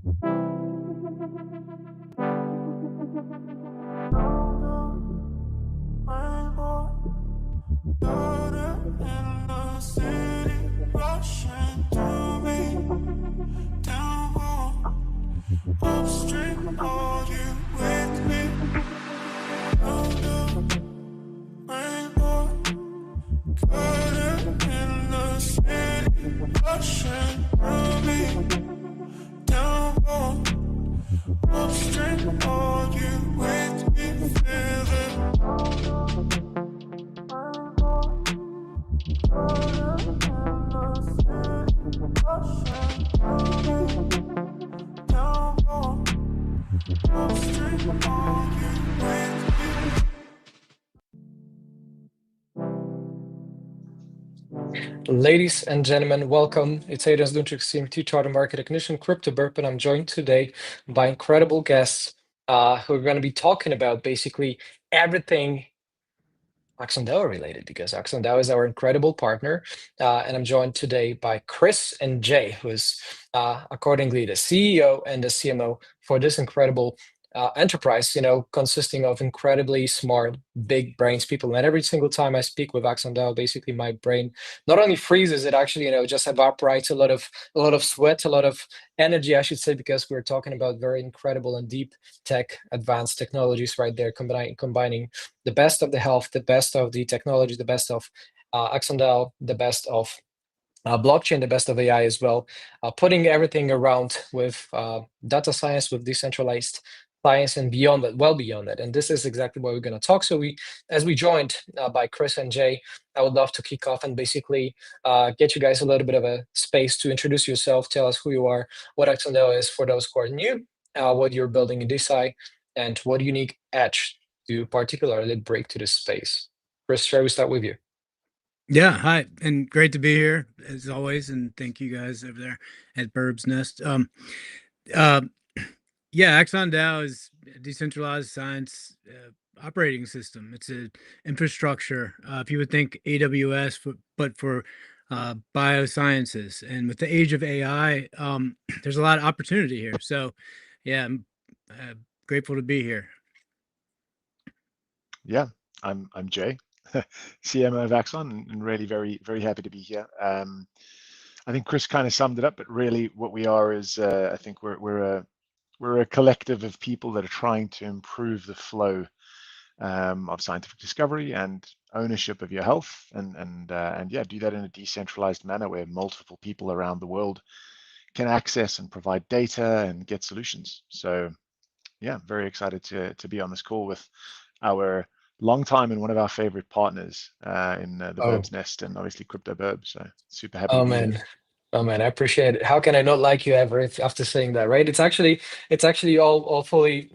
Upstream, are you with me? Rainbow, color in the city, rushing through me. Downpour, upstream, are you with me? Feel it. Rainbow, color in the city, rushing through me. Downpour, upstream, are you with me? Ladies and gentlemen, welcome. It's Aidan's Dunchik CMT Charter Market Technician, Crypto Burp, and I'm joined today by incredible guests who are going to be talking about basically everything AxonDAO related, because AxonDAO is our incredible partner. And I'm joined today by Chris and Jay, who is accordingly the CEO and the CMO for this incredible enterprise, consisting of incredibly smart, big brains people. And every single time I speak with AxonDAO, basically my brain not only freezes, it actually, just evaporates a lot of sweat, a lot of energy, I should say, because we're talking about very incredible and deep tech, advanced technologies right there, combining the best of the health, the best of the technology, the best of AxonDAO, the best of blockchain, the best of AI as well, putting everything around with data science, with decentralized science, and beyond that, well beyond that. And this is exactly what we're going to talk. So as we joined by Chris and Jay, I would love to kick off and basically get you guys a little bit of a space to introduce yourself, tell us who you are, what AxonDAO is for those who are new, what you're building in DeSci, and what unique edge to particularly break to this space. Chris, shall we start with you? Yeah, hi, and great to be here as always, and thank you guys over there at Burb's Nest. Uh, yeah, AxonDAO is a decentralized science operating system. It's an infrastructure. If you would think AWS, but for biosciences, and with the age of AI, there's a lot of opportunity here. So, yeah, I'm grateful to be here. Yeah, I'm Jay, CMO of Axon, and really very, very happy to be here. I think Chris kind of summed it up, but really what we are is I think we're a collective of people that are trying to improve the flow of scientific discovery and ownership of your health, and yeah, do that in a decentralized manner where multiple people around the world can access and provide data and get solutions. So yeah, very excited to be on this call with our long time and one of our favorite partners in the Burb's Nest, and obviously Crypto Burb. So super happy to be here. Oh man, I appreciate it. How can I not like you ever after saying that, right? It's actually all fully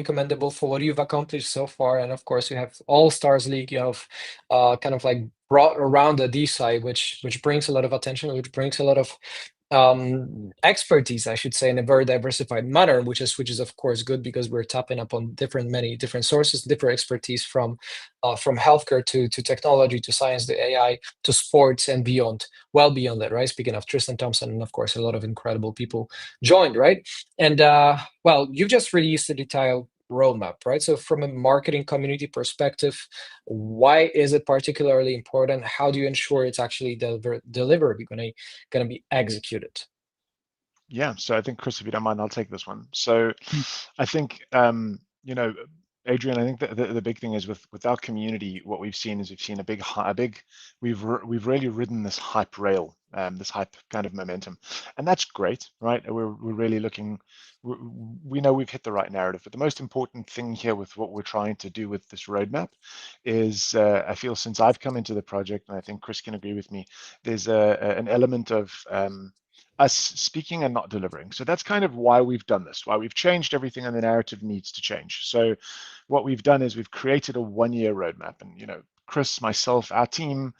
commendable for what you've accomplished so far. And of course, you have All Stars League. You have kind of like brought around the D side, which brings a lot of attention, which brings a lot of expertise, I should say, in a very diversified manner, which is of course good, because we're tapping up on many different sources, different expertise from healthcare to technology to science, the AI to sports and beyond, well beyond that, right? Speaking of Tristan Thompson, and of course a lot of incredible people joined, right? And well, you've just released a detailed roadmap, right? So from a marketing community perspective, why is it particularly important? How do you ensure it's actually delivered, going to be executed? Yeah, so I think Chris, if you don't mind, I'll take this one. So I think Adrian, I think the big thing is with our community, what we've seen is we've really ridden this hype rail, this hype kind of momentum, and that's great, right? We're really looking. We know we've hit the right narrative, but the most important thing here with what we're trying to do with this roadmap is, I feel since I've come into the project, and I think Chris can agree with me, there's an element of us speaking and not delivering. So that's kind of why we've done this, why we've changed everything, and the narrative needs to change. So what we've done is we've created a one-year roadmap, and Chris, myself, our team,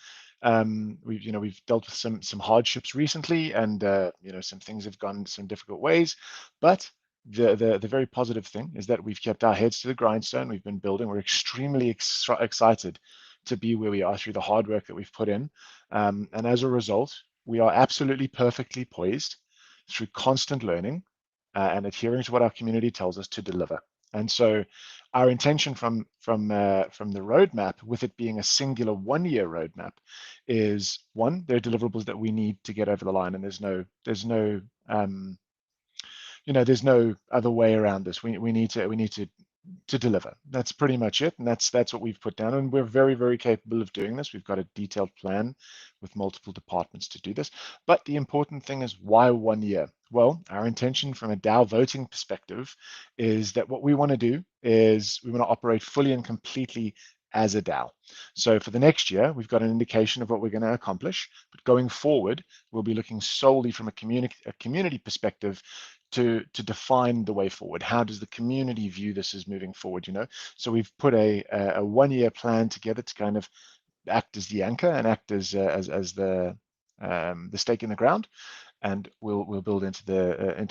we've dealt with some hardships recently, and some things have gone some difficult ways, but the very positive thing is that we've kept our heads to the grindstone. We've been building. We're extremely excited to be where we are through the hard work that we've put in, and as a result, we are absolutely perfectly poised through constant learning and adhering to what our community tells us to deliver. And so our intention from the roadmap, with it being a singular 1-year roadmap, is one, there are deliverables that we need to get over the line, and there's no there's no other way around this. We need to deliver. That's pretty much it, and that's what we've put down, and we're very, very capable of doing this. We've got a detailed plan with multiple departments to do this. But the important thing is, why 1 year? Well, our intention from a DAO voting perspective is that what we want to do is we want to operate fully and completely as a DAO. So for the next year, we've got an indication of what we're going to accomplish, but going forward, we'll be looking solely from a community perspective to define the way forward. How does the community view this as moving forward? So we've put a 1-year plan together to kind of act as the anchor and act as the stake in the ground, and we'll build into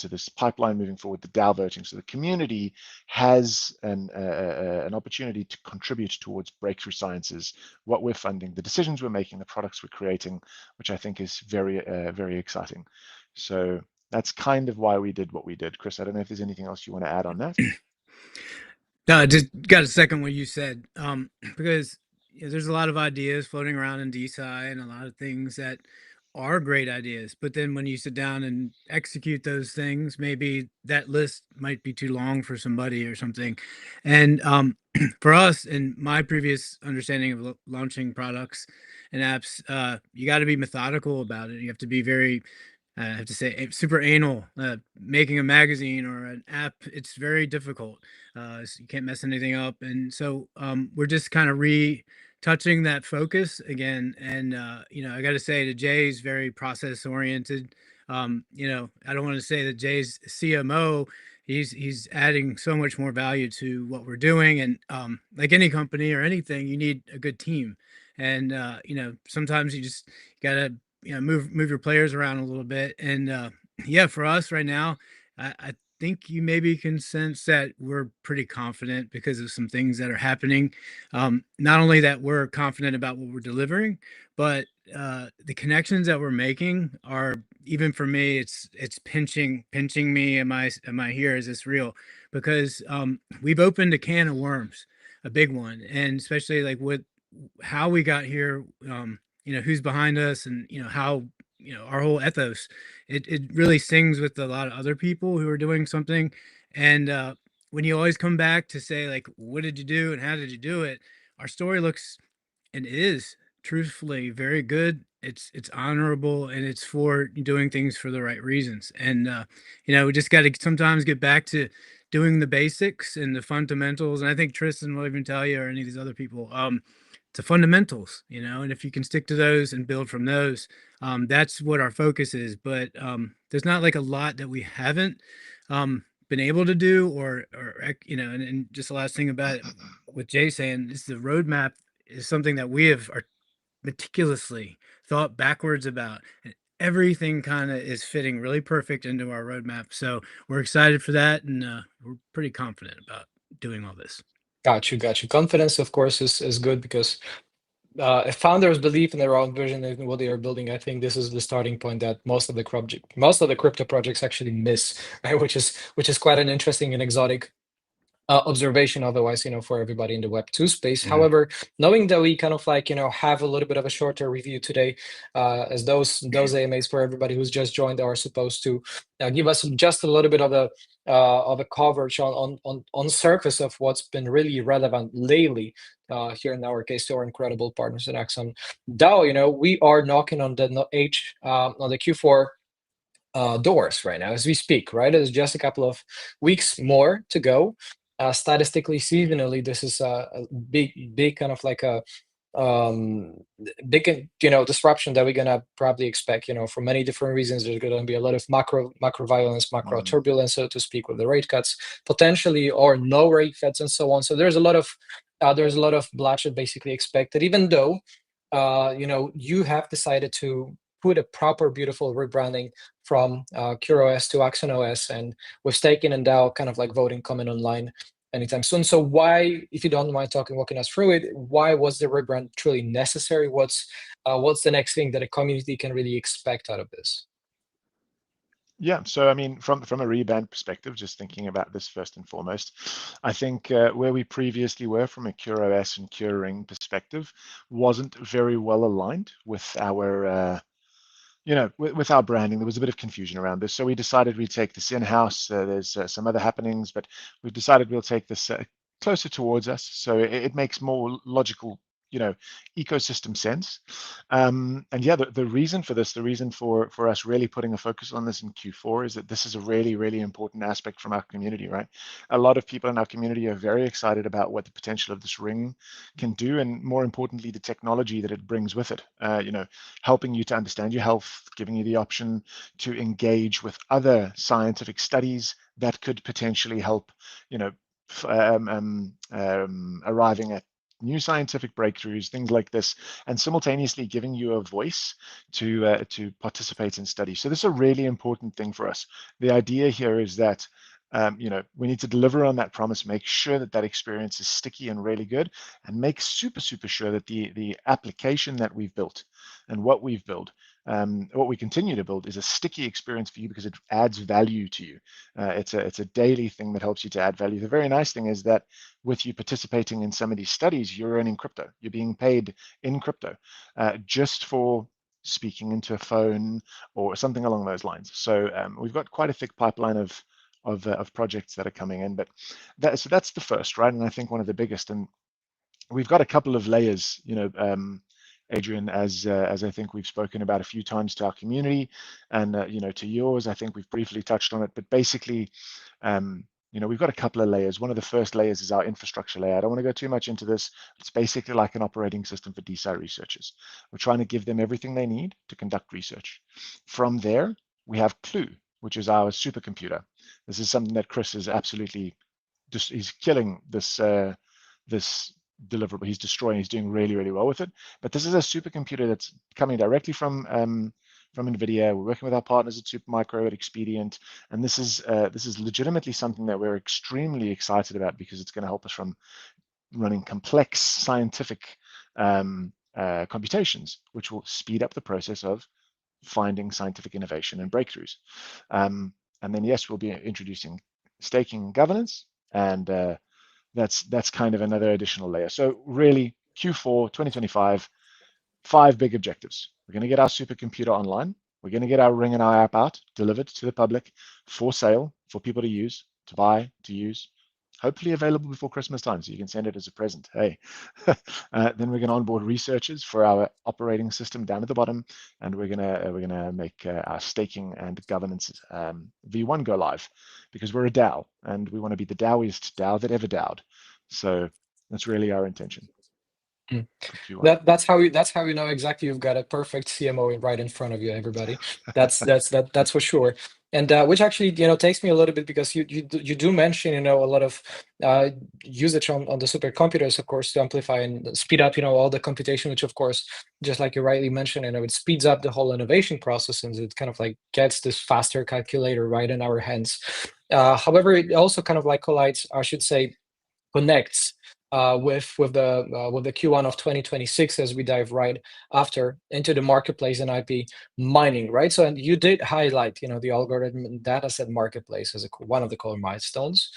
this pipeline moving forward, the DAO voting, so the community has an opportunity to contribute towards breakthrough sciences, what we're funding, the decisions we're making, the products we're creating, which I think is very very exciting. So that's kind of why we did what we did. Chris, I don't know if there's anything else you want to add on that. No, I just got a second what you said, because there's a lot of ideas floating around in DeSci and a lot of things that are great ideas, but then when you sit down and execute those things, maybe that list might be too long for somebody or something. And for us, in my previous understanding of launching products and apps, you got to be methodical about it. You have to be very, I have to say, super anal. Making a magazine or an app, it's very difficult. So you can't mess anything up. And so we're just kind of retouching that focus again. And, I got to say that Jay's very process oriented. I don't want to say that Jay's CMO, he's adding so much more value to what we're doing. And like any company or anything, you need a good team. And, sometimes you just got to move your players around a little bit. And for us right now, I think you maybe can sense that we're pretty confident because of some things that are happening. Not only that we're confident about what we're delivering, but the connections that we're making are, even for me, it's pinching me. Am I here? Is this real? Because we've opened a can of worms, a big one, and especially like with how we got here. Who's behind us, and how our whole ethos, it really sings with a lot of other people who are doing something. And when you always come back to say, like, what did you do and how did you do it, our story looks and is truthfully very good. It's honorable, and it's for doing things for the right reasons. And we just got to sometimes get back to doing the basics and the fundamentals. And I think Tristan will even tell you, or any of these other people, the fundamentals, and if you can stick to those and build from those, that's what our focus is. But there's not like a lot that we haven't been able to do, or and just the last thing about it, with Jay saying, is the roadmap is something that we are meticulously thought backwards about, and everything kind of is fitting really perfect into our roadmap. So we're excited for that, and we're pretty confident about doing all this. Got you. Confidence, of course, is good, because if founders believe in their own vision and what they are building, I think this is the starting point that most of the crypto projects actually miss, right? Which is quite an interesting and exotic observation otherwise, for everybody in the Web2 space. However, knowing that we kind of have a little bit of a shorter review today, as those AMAs for everybody who's just joined are supposed to give us just a little bit of a coverage on surface of what's been really relevant lately, here in our case to our incredible partners at AxonDAO. We are knocking on the on the Q4 doors right now as we speak, right? It's just a couple of weeks more to go. Statistically, seasonally, this is a big kind of like a big disruption that we're gonna probably expect, for many different reasons. There's gonna be a lot of macro violence, macro turbulence, so to speak, with the rate cuts potentially, or no rate cuts, and so on. So there's a lot of bloodshed basically expected, even though you have decided to put a proper, beautiful rebranding from CureOS to AxonOS, and with staking and DAO kind of like voting coming online anytime soon. So why, if you don't mind walking us through it, why was the rebrand truly necessary? What's the next thing that a community can really expect out of this? Yeah, so I mean, from a rebrand perspective, just thinking about this first and foremost, I think where we previously were from a CureOS and CureRing perspective wasn't very well aligned with our with our branding. There was a bit of confusion around this, so we decided we'd take this in-house. There's some other happenings, but we've decided we'll take this closer towards us, so it makes more logical, ecosystem sense. And yeah, the reason for this, the reason for us really putting a focus on this in Q4 is that this is a really, really important aspect from our community, right? A lot of people in our community are very excited about what the potential of this ring can do, and more importantly, the technology that it brings with it. Helping you to understand your health, giving you the option to engage with other scientific studies that could potentially help, arriving at new scientific breakthroughs, things like this, and simultaneously giving you a voice to participate in studies. So this is a really important thing for us. The idea here is that we need to deliver on that promise, make sure that that experience is sticky and really good, and make super, super sure that the application that we've built and what we've built, what we continue to build, is a sticky experience for you because it adds value to you. It's a daily thing that helps you to add value. The very nice thing is that with you participating in some of these studies, you're earning crypto. You're being paid in crypto just for speaking into a phone or something along those lines. So we've got quite a thick pipeline of projects that are coming in, but so that's the first, right? And I think one of the biggest, and we've got a couple of layers, Adrian, as I think we've spoken about a few times to our community, and to yours. I think we've briefly touched on it, but basically, we've got a couple of layers. One of the first layers is our infrastructure layer. I don't want to go too much into this. It's basically like an operating system for DeSci researchers. We're trying to give them everything they need to conduct research. From there, we have Clue, which is our supercomputer. This is something that Chris is absolutely just, he's killing this deliverable. He's destroying. He's doing really, really well with it. But this is a supercomputer that's coming directly from NVIDIA. We're working with our partners at Supermicro, at Expedient, and this is legitimately something that we're extremely excited about because it's going to help us from running complex scientific computations, which will speed up the process of finding scientific innovation and breakthroughs. And then yes, we'll be introducing staking governance, and that's kind of another additional layer. So really, Q4 2025, 5 big objectives. We're going to get our supercomputer online. We're going to get our Ring and our app out, delivered to the public for sale, for people to use, to buy, to use. Hopefully available before Christmas time, so you can send it as a present. Hey, then we're going to onboard researchers for our operating system down at the bottom, and we're gonna make our staking and governance V1 go live, because we're a DAO and we want to be the DAOiest DAO that ever DAOed. So that's really our intention for Q1. That's how you know exactly you've got a perfect CMO right in front of you, everybody. That's for sure. And which actually takes me a little bit, because you do mention a lot of usage on the supercomputers, of course, to amplify and speed up all the computation, which of course, just like you rightly mentioned, it speeds up the whole innovation process, and it kind of like gets this faster calculator right in our hands. However, it also kind of like collides, I should say, connects with the Q1 of 2026, as we dive right after into the marketplace and IP mining, right? So, and you did highlight, the algorithm and dataset marketplace as one of the core milestones.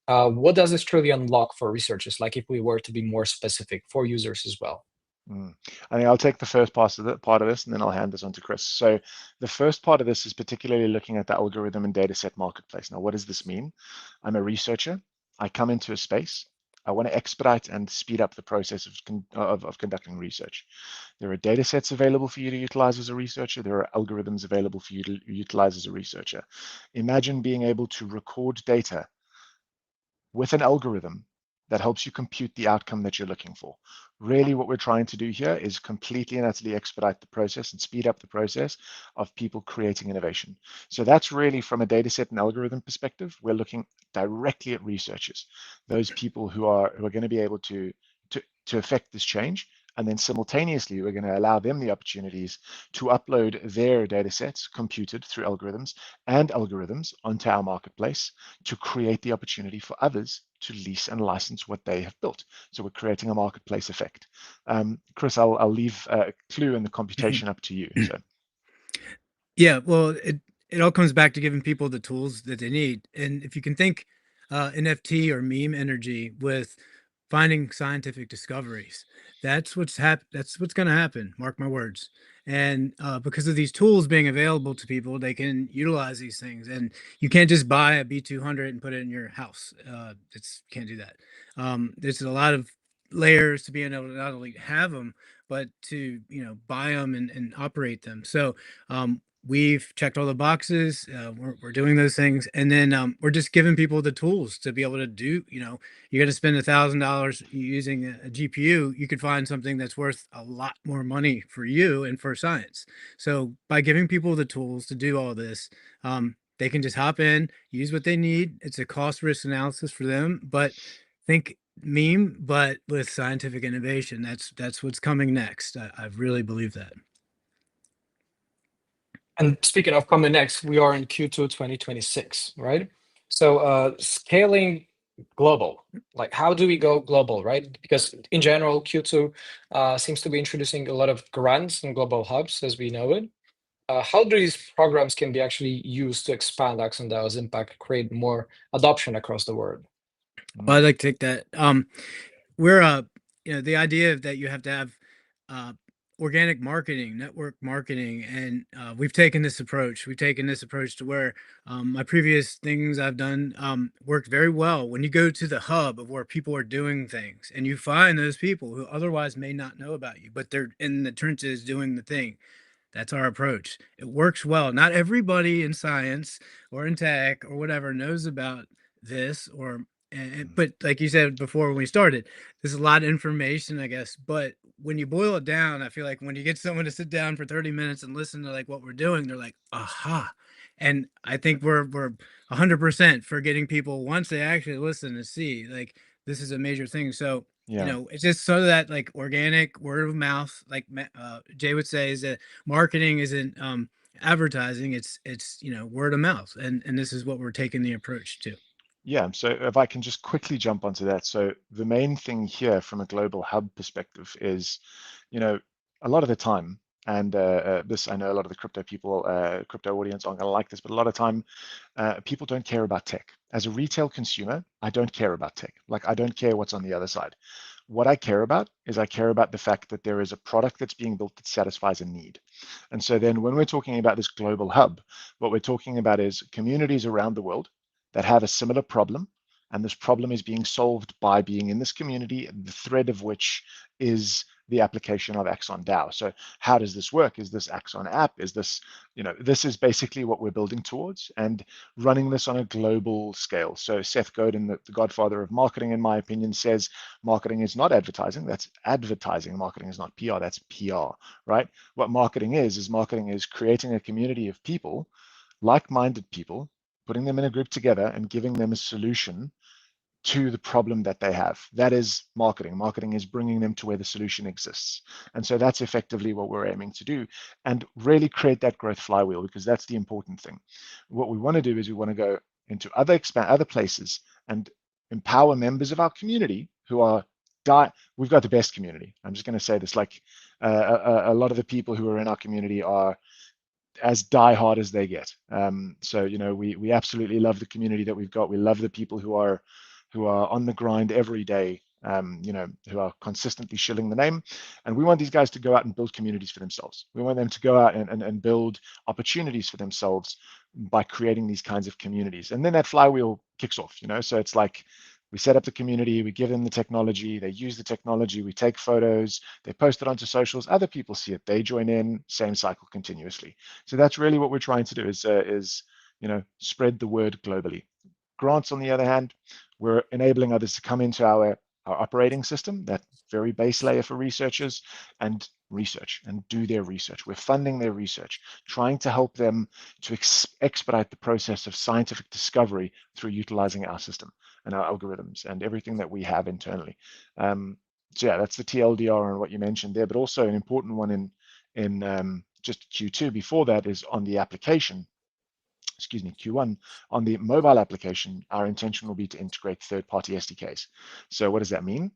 What does this truly unlock for researchers? Like, if we were to be more specific for users as well. I think I'll take the first part of this, and then I'll hand this on to Chris. So the first part of this is particularly looking at the algorithm and dataset marketplace. Now, what does this mean? I'm a researcher. I come into a space. I want to expedite and speed up the process of conducting research. There are data sets available for you to utilize as a researcher. There are algorithms available for you to utilize as a researcher. Imagine being able to record data with an algorithm that helps you compute the outcome that you're looking for. Really, what we're trying to do here is completely and utterly expedite the process and speed up the process of people creating innovation. So that's really, from a data set and algorithm perspective, we're looking directly at researchers, those people who are going to be able to affect this change. And then simultaneously, we're going to allow them the opportunities to upload their data sets computed through algorithms onto our marketplace to create the opportunity for others to lease and license what they have built. So we're creating a marketplace effect. Chris, I'll leave Clue and the computation up to you. So. Yeah, well, it all comes back to giving people the tools that they need. And if you can think NFT or meme energy with finding scientific discoveries, that's what's going to happen. Mark my words. And because of these tools being available to people, they can utilize these things. And you can't just buy a B200 and put it in your house. It's can't do that. There's a lot of layers to being able to not only have them, but to buy them and operate them. So we've checked all the boxes. We're doing those things, and then we're just giving people the tools to be able to do. You're going to spend $1,000 using a GPU. You could find something that's worth a lot more money for you and for science. So by giving people the tools to do all this, they can just hop in, use what they need. It's a cost risk analysis for them, but think meme, but with scientific innovation. That's what's coming next. I really believe that. And speaking of coming next, we are in Q2 2026, right? So scaling global, like how do we go global, right? Because in general, Q2 seems to be introducing a lot of grants and global hubs as we know it. How do these programs can be actually used to expand AxonDAO's impact, create more adoption across the world? Well, I'd like to take that. We're the idea that you have to have organic marketing, network marketing, and we've taken this approach. We've taken this approach to where my previous things I've done worked very well. When you go to the hub of where people are doing things, and you find those people who otherwise may not know about you, but they're in the trenches doing the thing. That's our approach. It works well. Not everybody in science or in tech or whatever knows about this but like you said before when we started, there's a lot of information, I guess. But when you boil it down, I feel like when you get someone to sit down for 30 minutes and listen to like what we're doing, they're like, aha. And I think we're 100% for getting people once they actually listen to see like this is a major thing. So Yeah. it's just so that like organic word of mouth, like Jay would say, is that marketing isn't advertising. It's word of mouth, and this is what we're taking the approach to. Yeah, so if I can just quickly jump onto that. So the main thing here from a global hub perspective is, you know, a lot of the time, and this I know a lot of the crypto people, crypto audience aren't going to like this, but a lot of time, people don't care about tech. As a retail consumer, I don't care about tech. Like I don't care what's on the other side. What I care about is I care about the fact that there is a product that's being built that satisfies a need. And so then when we're talking about this global hub, what we're talking about is communities around the world that have a similar problem, and this problem is being solved by being in this community, the thread of which is the application of AxonDAO. So how does this work? Is this Axon app? Is this, this is basically what we're building towards and running this on a global scale. So Seth Godin, the godfather of marketing, in my opinion, says marketing is not advertising. That's advertising. Marketing is not PR. That's PR, right? What marketing is marketing is creating a community of people, like-minded people, putting them in a group together and giving them a solution to the problem that they have. That is marketing. Marketing is bringing them to where the solution exists. And so that's effectively what we're aiming to do and really create that growth flywheel, because that's the important thing. What we want to do is we want to go into other places and empower members of our community who are we've got the best community. I'm just going to say this, like a lot of the people who are in our community are as die-hard as they get. So we absolutely love the community that we've got. We love the people who are on the grind every day, who are consistently shilling the name. And we want these guys to go out and build communities for themselves. We want them to go out and build opportunities for themselves by creating these kinds of communities. And then that flywheel kicks off, so it's like we set up the community, we give them the technology, they use the technology, we take photos, they post it onto socials, other people see it, they join in, same cycle continuously. So that's really what we're trying to do is spread the word globally. Grants, on the other hand, we're enabling others to come into our operating system, that very base layer for researchers, and research and do their research. We're funding their research, trying to help them to expedite the process of scientific discovery through utilizing our system and our algorithms and everything that we have internally. So yeah, that's the TLDR on what you mentioned there, but also an important one in just Q2 before that is on the application. Excuse me, Q1, on the mobile application, our intention will be to integrate third-party SDKs. So what does that mean?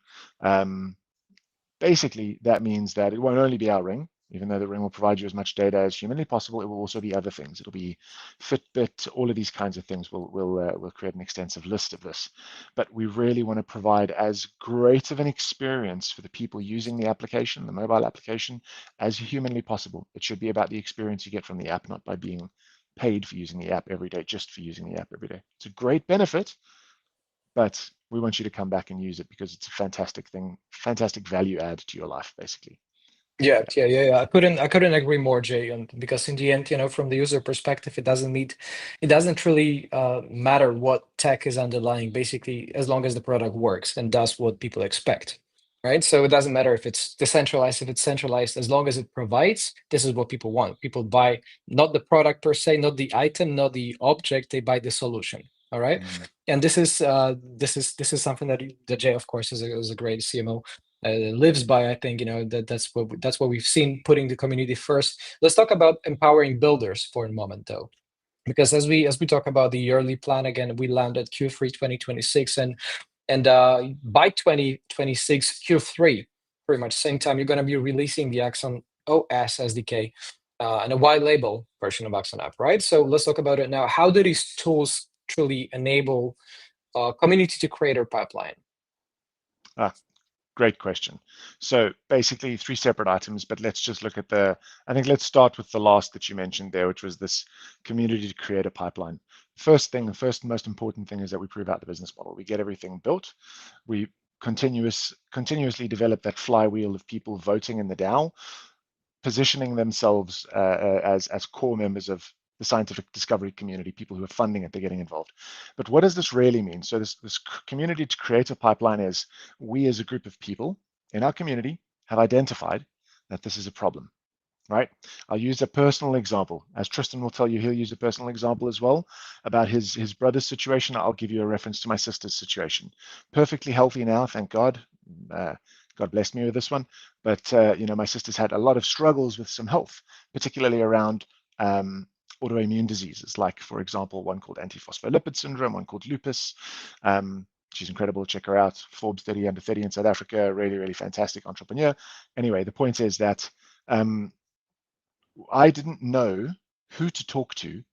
Basically, that means that it won't only be our ring, Even though the ring will provide you as much data as humanly possible, it will also be other things. It'll be Fitbit, all of these kinds of things. We'll create an extensive list of this. But we really want to provide as great of an experience for the people using the application, the mobile application, as humanly possible. It should be about the experience you get from the app, not by being paid for using the app every day, just for using the app every day. It's a great benefit, but we want you to come back and use it because it's a fantastic thing, fantastic value add to your life, basically. Yeah. I couldn't agree more, Jay. And because in the end, from the user perspective, it doesn't really matter what tech is underlying, basically, as long as the product works and does what people expect. Right. So it doesn't matter if it's decentralized, if it's centralized, as long as it provides, this is what people want. People buy not the product per se, not the item, not the object, they buy the solution. All right. And this is something that Jay, of course, is a great CMO lives by. I think that's what we've seen, putting the community first. Let's talk about empowering builders for a moment, though, because as we talk about the yearly plan again, we landed Q3 2026, and by 2026 Q3, pretty much same time, you're going to be releasing the Axon OS SDK and a white label version of Axon app, right? So let's talk about it now. How do these tools truly enable community to creator pipeline? Great question. So basically 3 separate items, but let's just look at I think let's start with the last that you mentioned there, which was this community to create a pipeline. The first most important thing is that we prove out the business model. We get everything built. We continuously develop that flywheel of people voting in the DAO, positioning themselves as core members of the scientific discovery community, people who are funding it, they're getting involved. But what does this really mean? So this community to create a pipeline is we as a group of people in our community have identified that this is a problem, right? I'll use a personal example. As Tristan will tell you, he'll use a personal example as well about his brother's situation. I'll give you a reference to my sister's situation. Perfectly healthy now, thank God. God blessed me with this one. But, my sister's had a lot of struggles with some health, particularly around autoimmune diseases, like, for example, one called antiphospholipid syndrome, one called lupus. She's incredible. Check her out. Forbes 30 under 30 in South Africa. Really, really fantastic entrepreneur. Anyway, the point is that I didn't know who to talk to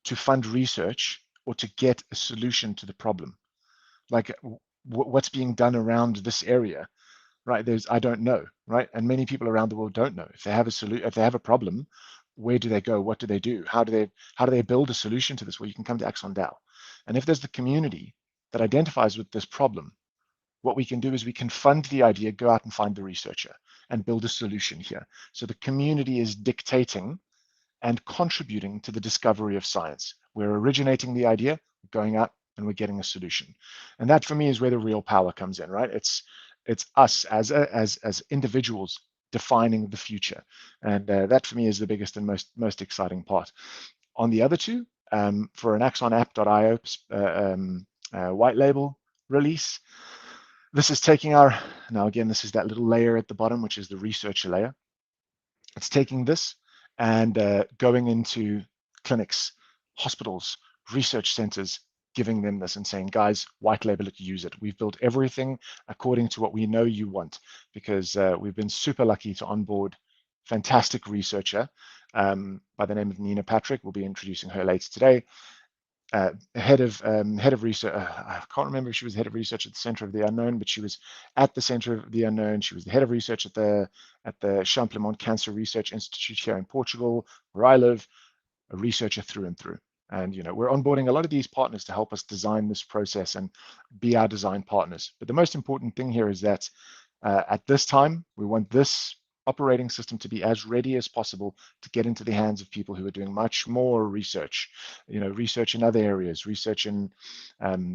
fund research or to get a solution to the problem. Like, what's being done around this area, right? I don't know, right? And many people around the world don't know. If they have if they have a problem, where do they go? What do they do? How do they build a solution to this? Well, you can come to AxonDAO. And if there's the community that identifies with this problem, what we can do is we can fund the idea, go out and find the researcher and build a solution here. So the community is dictating and contributing to the discovery of science. We're originating the idea, going out and we're getting a solution. And that for me is where the real power comes in, right? It's us as individuals defining the future. And that for me is the biggest and most exciting part. On the other two, for an AxonApp.io white label release, this is taking now again, this is that little layer at the bottom, which is the researcher layer. It's taking this and going into clinics, hospitals, research centers, giving them this and saying, guys, white label it, use it. We've built everything according to what we know you want, because we've been super lucky to onboard fantastic researcher by the name of Nina Patrick. We'll be introducing her later today. Head of research. I can't remember if she was head of research at the Center of the Unknown, but she was at the Center of the Unknown. She was the head of research at the Champlemont Cancer Research Institute here in Portugal, where I live. A researcher through and through. And we're onboarding a lot of these partners to help us design this process and be our design partners. But the most important thing here is that at this time, we want this operating system to be as ready as possible to get into the hands of people who are doing much more research, research in other areas, research in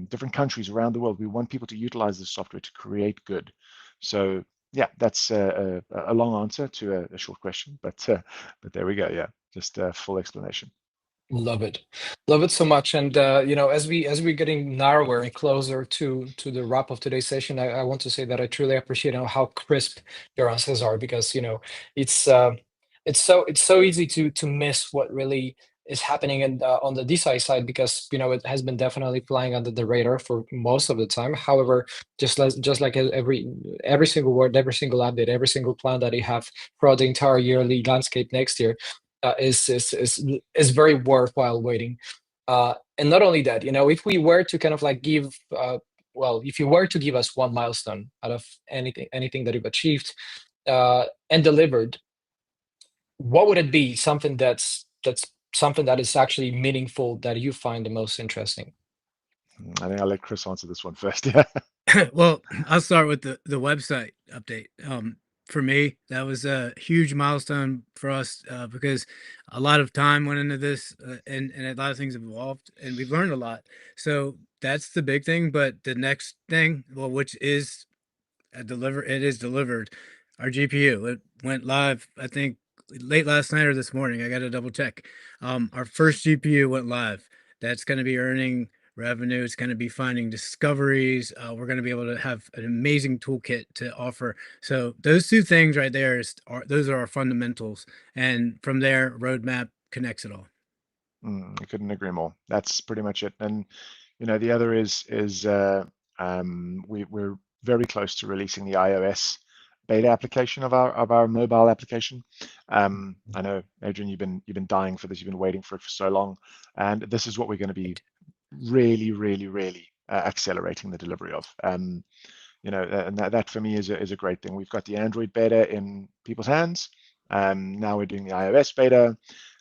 different countries around the world. We want people to utilize this software to create good. So yeah, that's a long answer to a short question, but there we go. Yeah, just a full explanation. Love it so much. And as we're getting narrower and closer to the wrap of today's session, I want to say that I truly appreciate how crisp your answers are, because it's so easy to miss what really is happening on the DeFi side, because it has been definitely flying under the radar for most of the time. However, just like every single word, every single update, every single plan that you have throughout the entire yearly landscape next year is very worthwhile waiting. And not only that, if we were to kind of like give if you were to give us one milestone out of anything that you've achieved and delivered, what would it be? Something that's something that is actually meaningful, that you find the most interesting. I think I'll let Chris answer this one first. Yeah. Well, I'll start with the website update. For me, that was a huge milestone for us because a lot of time went into this, and a lot of things have evolved, and we've learned a lot. So that's the big thing. But the next thing, well, which is it is delivered. Our GPU, it went live, I think, late last night or this morning. I got to double check. Our first GPU went live. That's going to be earning revenue. It's going to be finding discoveries. We're going to be able to have an amazing toolkit to offer. So those two things right there those are our fundamentals. And from there, roadmap connects it all. I couldn't agree more. That's pretty much it. And the other is we're very close to releasing the iOS beta application of our mobile application. I know, Adrian, you've been dying for this. You've been waiting for it for so long, and this is what we're going to be really, really, really accelerating the delivery of. And that for me is a great thing. We've got the Android beta in people's hands. Now we're doing the iOS beta.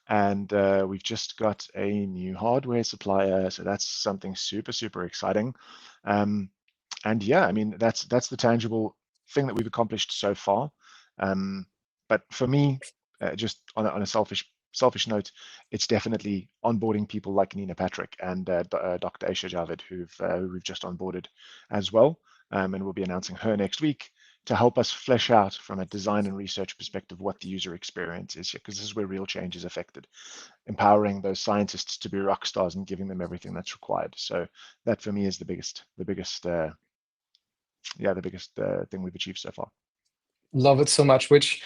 And we've just got a new hardware supplier, so that's something super, super exciting. And yeah, I mean, that's the tangible thing that we've accomplished so far. But for me, just on a selfish note, it's definitely onboarding people like Nina Patrick and Dr. Aisha Javed, who we've just onboarded as well. And we'll be announcing her next week to help us flesh out from a design and research perspective what the user experience is here, because this is where real change is affected, empowering those scientists to be rock stars and giving them everything that's required. So that for me is the biggest thing we've achieved so far. Love it so much, which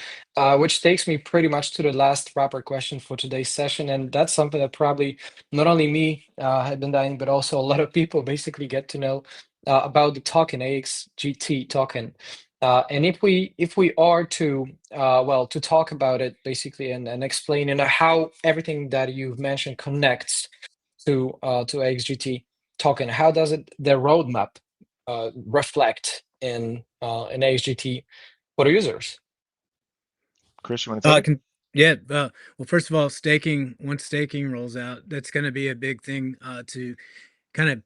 takes me pretty much to the last wrapper question for today's session, and that's something that probably not only me had been dying, but also a lot of people basically get to know about the token, AXGT token. And if we are to to talk about it basically and explain how everything that you've mentioned connects to AXGT token, how does the roadmap reflect in AXGT for the users? Chris, you want to take it? Yeah. Well, first of all, once staking rolls out, that's going to be a big thing to kind of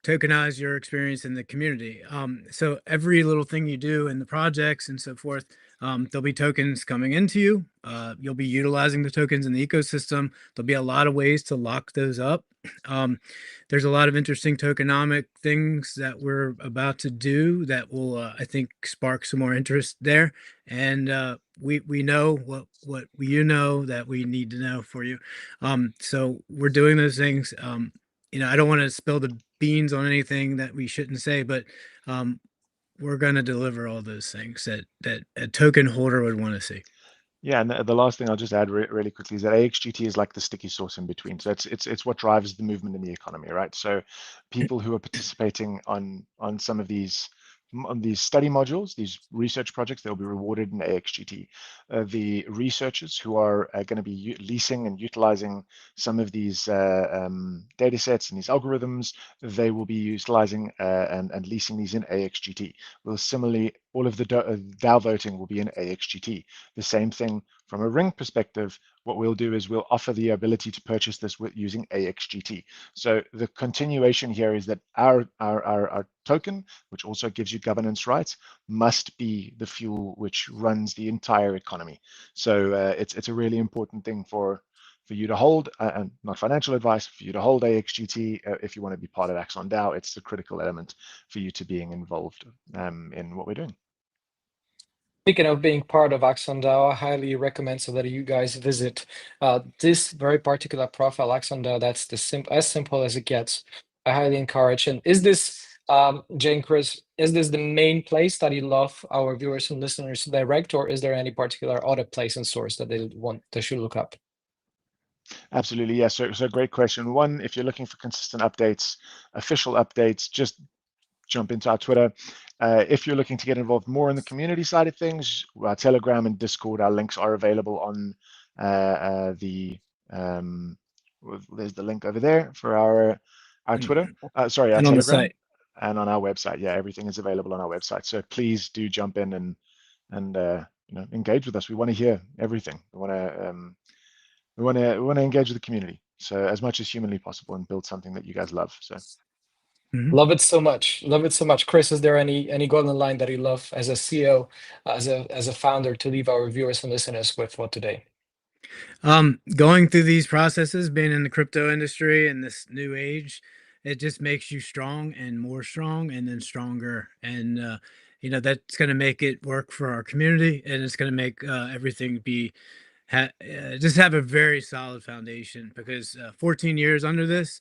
tokenize your experience in the community. So every little thing you do in the projects and so forth, there'll be tokens coming into you. You'll be utilizing the tokens in the ecosystem. There'll be a lot of ways to lock those up. There's a lot of interesting tokenomic things that we're about to do that will, I think, spark some more interest there. And we know what you know that we need to know for you. So we're doing those things. I don't want to spill the beans on anything that we shouldn't say, but we're going to deliver all those things that a token holder would want to see. Yeah, and the last thing I'll just add really quickly is that AXGT is like the sticky sauce in between. So it's what drives the movement in the economy, right? So people who are participating on some of these study modules, these research projects, they'll be rewarded in AXGT. The researchers who are going to be leasing and utilizing some of these data sets and these algorithms, they will be utilizing and leasing these in AXGT. Well, similarly, all of the DAO voting will be in AXGT. The same thing from a ring perspective. What we'll do is we'll offer the ability to purchase this using AXGT. So the continuation here is that our token, which also gives you governance rights, must be the fuel which runs the entire economy. So it's a really important thing for you to hold, and not financial advice, for you to hold AXGT if you want to be part of AxonDAO. It's the critical element for you to being involved in what we're doing. Speaking of being part of AxonDAO, I highly recommend so that you guys visit this very particular profile, AxonDAO. That's as simple as it gets. I highly encourage. And is this, Jane, Chris, is this the main place that you love our viewers and listeners to direct, or is there any particular other place and source that they should look up? Absolutely, yeah. So great question. One, if you're looking for consistent updates, official updates, just jump into our Twitter. If you're looking to get involved more in the community side of things, our Telegram and Discord, our links are available on there's the link over there for our Twitter. Sorry, our And on the Telegram, site. and on our website. Yeah, everything is available on our website. So please do jump in and engage with us. We want to hear everything. We want to engage with the community. So as much as humanly possible and build something that you guys love. So. Love it so much. Love it so much. Chris, is there any golden line that you love as a CEO, as a founder, to leave our viewers and listeners with for today? Going through these processes, being in the crypto industry in this new age, it just makes you strong and more strong and then stronger. And that's going to make it work for our community, and it's going to make everything be just have a very solid foundation, because 14 years under this,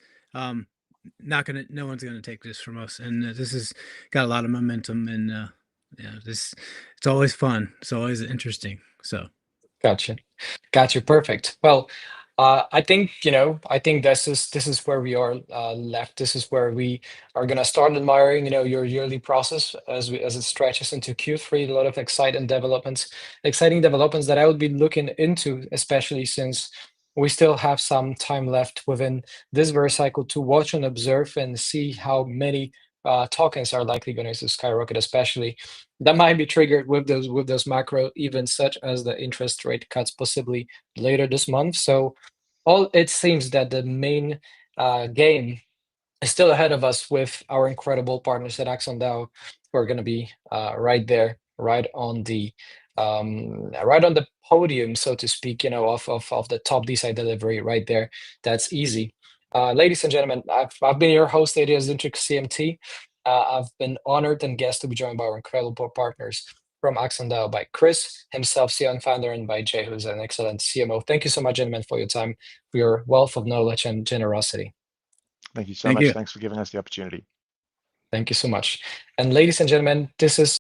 no one's gonna take this from us, and this has got a lot of momentum, and it's always fun, it's always interesting. So Gotcha. Perfect. Well, I think this is where we are left. This is where we are gonna start admiring, your yearly process as it stretches into Q3. A lot of exciting developments that I would be looking into, especially since we still have some time left within this bear cycle to watch and observe and see how many tokens are likely going to skyrocket, especially that might be triggered with those macro events such as the interest rate cuts possibly later this month. So all it seems that the main game is still ahead of us with our incredible partners at AxonDAO, who are going to be right there, right on the podium, so to speak, of the top DeSci delivery right there. That's easy. Ladies and gentlemen, I've been your host, ADS Dintrik CMT. I've been honored and guest to be joined by our incredible partners from AxonDAO, by Chris himself, CEO and founder, and by Jay, who's an excellent CMO. Thank you so much, gentlemen, for your time, for your wealth of knowledge and generosity. Thank you so thank much. you. Thanks for giving us the opportunity. Thank you so much. And ladies and gentlemen, this is